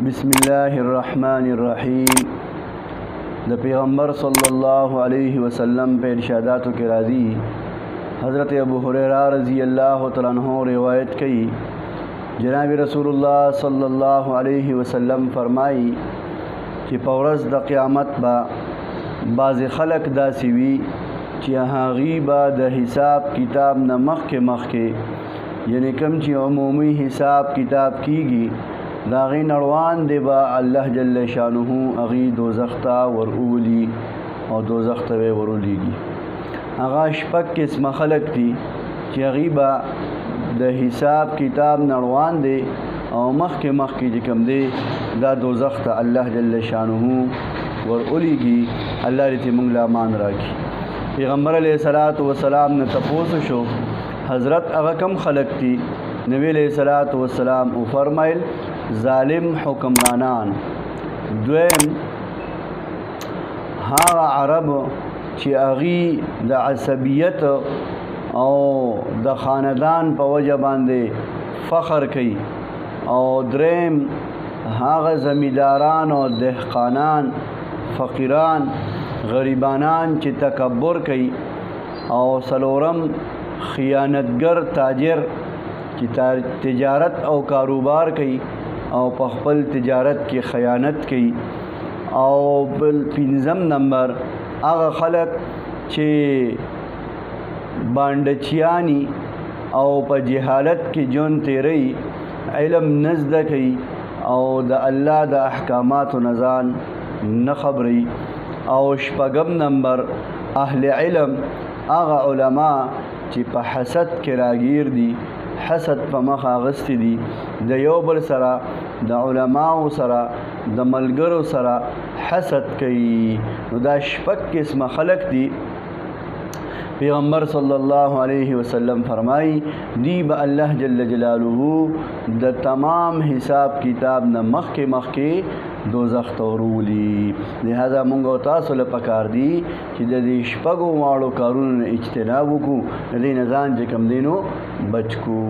بسم الله الرحمن الرحیم. د پیغمبر صلی الله علیه وسلم په ارشاداتو کې راځي، حضرت ابو هریرہ رضی اللہ تعالی عنہ روایت کړي، جناب رسول الله صلی الله علیه وسلم فرمایي چې په ورځ د قیامت به بعض خلق داسې وي چې هغوی به د حساب کتاب نه مخکې یعنی کوم چې عمومي حساب کتاب کیږي دا غي نړوان دی با الله جل شانه اغي دوزخ ته ورولي او دوزخ ته وروليږي. هغه شپږ قسم خلق دي چې اغي با د حساب کتاب نړوان دی او مخکې چې کوم دی دا دوزخ ته الله جل شانه وروليږي. الله دې موږ له امان راکړي. پیغمبر علیه الصلاۃ والسلام نه تاسو شو حضرت هغه کم خلق دي؟ نبی علیہ الصلوۃ والسلام او فرمایل ظالم حکمرانان. دویم هغه عرب چې اغي د عصبیت او د خاندان په وجه باندې فخر کوي. او دریم هغه زمینداران او دهقانان فقیران غریبانان چې تکبر کوي. او سلورم خیانتګر تاجر چې تجارت او کاروبار کوي او په خپل تجارت کې خیانت کوي. او بل پنځم نمبر هغه خلک چې باندچیانی او په جهالت کې جون تیری علم نزد کوي او د الله د احکاماتو نزان نه خبري. او شپږم نمبر اهل علم هغه علما چې په حسد کې راګیر دي، حسد په مخ اغستی دي، د یو بل سره د علماو سره د ملګرو سره حسد کوي. نو دا شپږ قسم خلق دي. پیغمبر صلی الله علیه وسلم فرمایي دی به الله جل جلاله د تمام حساب کتاب نه مخکې دوزخ ته ورولي. لہذا مونږ او تاسو له پکار دي چې د دې شپږو واړو کارونو اجتناب وکړو، د دې نه ځان چې کوم دینو بچ کو.